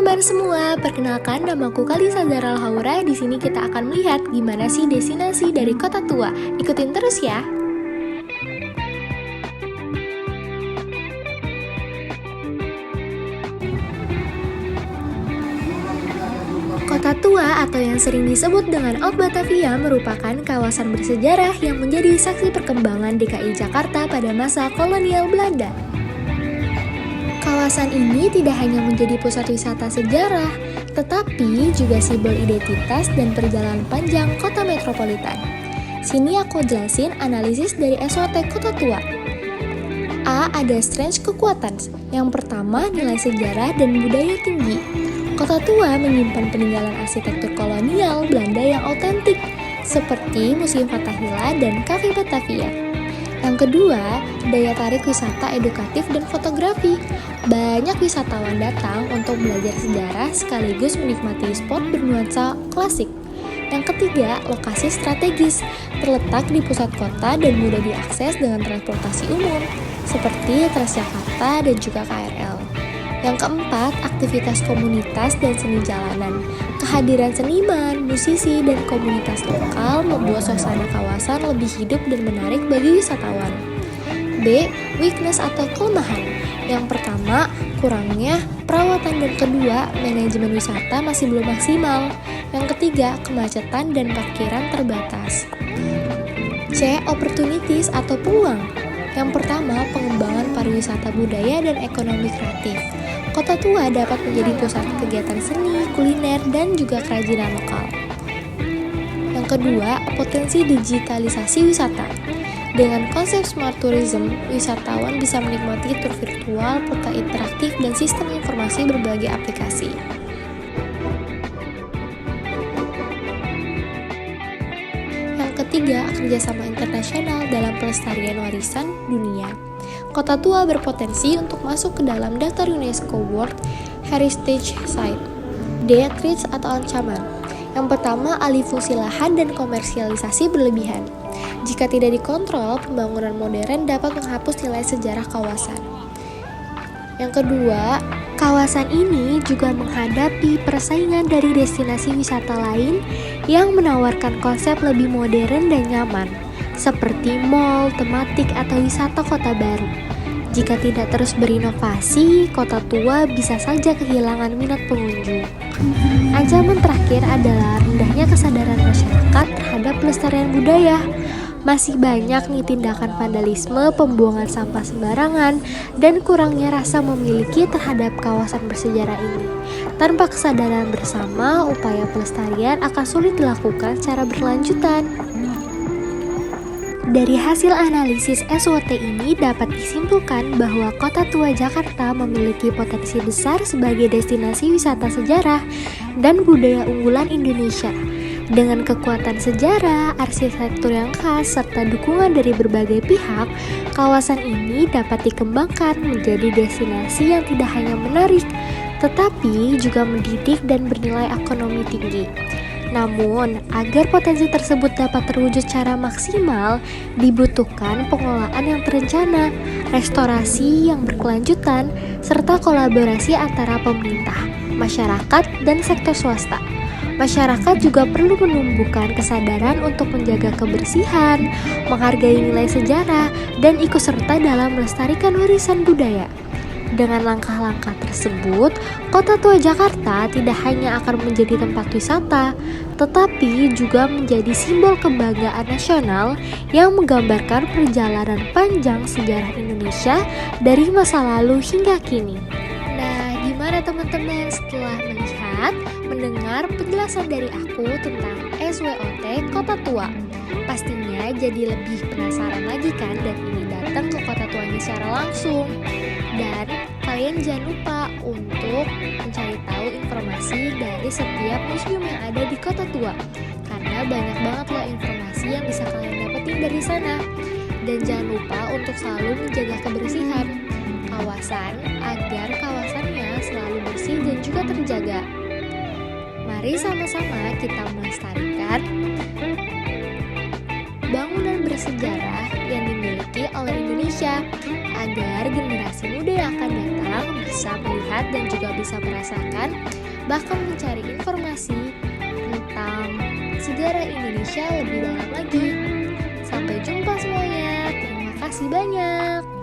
teman-teman semua, perkenalkan namaku Kalisa Zaral Haura. Di sini kita akan melihat gimana sih destinasi dari Kota Tua. Ikutin terus ya. Kota Tua atau yang sering disebut dengan Old Batavia merupakan kawasan bersejarah yang menjadi saksi perkembangan DKI Jakarta pada masa kolonial Belanda. Kawasan ini tidak hanya menjadi pusat wisata sejarah, tetapi juga simbol identitas dan perjalanan panjang kota metropolitan. Sini aku jelasin analisis dari SWOT Kota Tua. A. Ada strength kekuatan. Yang pertama, nilai sejarah dan budaya tinggi. Kota Tua menyimpan peninggalan arsitektur kolonial Belanda yang autentik, seperti Museum Fathahillah dan Cafe Batavia. Yang kedua, daya tarik wisata edukatif dan fotografi. Banyak wisatawan datang untuk belajar sejarah sekaligus menikmati spot bernuansa klasik. Yang ketiga, lokasi strategis, terletak di pusat kota dan mudah diakses dengan transportasi umum, seperti Transjakarta dan juga KRL. Yang keempat, aktivitas komunitas dan seni jalanan. Kehadiran seniman, musisi, dan komunitas lokal membuat suasana kawasan lebih hidup dan menarik bagi wisatawan. B. Weakness atau kelemahan. Yang pertama, kurangnya perawatan, dan kedua, manajemen wisata masih belum maksimal. Yang ketiga, kemacetan dan parkiran terbatas. C. Opportunities atau peluang. Yang pertama, pengembangan pariwisata budaya dan ekonomi kreatif. Kota Tua dapat menjadi pusat kegiatan seni, kuliner, dan juga kerajinan lokal. Yang kedua, potensi digitalisasi wisata. Dengan konsep smart tourism, wisatawan bisa menikmati tur virtual, peta interaktif, dan sistem informasi berbagai aplikasi. Yang ketiga, kerjasama internasional dalam pelestarian warisan dunia. Kota Tua berpotensi untuk masuk ke dalam daftar UNESCO World Heritage Site. D. Threats atau ancaman. Yang pertama, alih fungsi lahan dan komersialisasi berlebihan. Jika tidak dikontrol, pembangunan modern dapat menghapus nilai sejarah kawasan. Yang kedua, kawasan ini juga menghadapi persaingan dari destinasi wisata lain yang menawarkan konsep lebih modern dan nyaman, seperti mall, tematik, atau wisata kota baru. Jika tidak terus berinovasi, Kota Tua bisa saja kehilangan minat pengunjung. Ancaman terakhir adalah rendahnya kesadaran masyarakat terhadap pelestarian budaya. Masih banyak nih tindakan vandalisme, pembuangan sampah sembarangan, dan kurangnya rasa memiliki terhadap kawasan bersejarah ini. Tanpa kesadaran bersama, upaya pelestarian akan sulit dilakukan secara berlanjutan. Dari hasil analisis SWOT ini dapat disimpulkan bahwa Kota Tua Jakarta memiliki potensi besar sebagai destinasi wisata sejarah dan budaya unggulan Indonesia. Dengan kekuatan sejarah, arsitektur yang khas, serta dukungan dari berbagai pihak, kawasan ini dapat dikembangkan menjadi destinasi yang tidak hanya menarik, tetapi juga mendidik dan bernilai ekonomi tinggi. Namun, agar potensi tersebut dapat terwujud secara maksimal, dibutuhkan pengelolaan yang terencana, restorasi yang berkelanjutan, serta kolaborasi antara pemerintah, masyarakat, dan sektor swasta. Masyarakat juga perlu menumbuhkan kesadaran untuk menjaga kebersihan, menghargai nilai sejarah, dan ikut serta dalam melestarikan warisan budaya. Dengan langkah-langkah tersebut, Kota Tua Jakarta tidak hanya akan menjadi tempat wisata, tetapi juga menjadi simbol kebanggaan nasional yang menggambarkan perjalanan panjang sejarah Indonesia dari masa lalu hingga kini. Nah, gimana teman-teman setelah mendengar penjelasan dari aku tentang SWOT Kota Tua? Pastinya jadi lebih penasaran lagi kan dan ingin datang ke Kota Tuanya secara langsung. Dan kalian jangan lupa untuk mencari tahu informasi dari setiap museum yang ada di Kota Tua, karena banyak banget loh informasi yang bisa kalian dapetin dari sana. Dan jangan lupa untuk selalu menjaga kebersihan kawasan agar kawasannya selalu bersih dan juga terjaga. Mari sama-sama kita melestarikan bangunan bersejarah yang dimiliki oleh Indonesia agar generasi muda yang akan datang bisa bisa melihat dan juga bisa merasakan, bahkan mencari informasi tentang sejarah Indonesia lebih dalam lagi. Sampai jumpa semuanya, terima kasih banyak.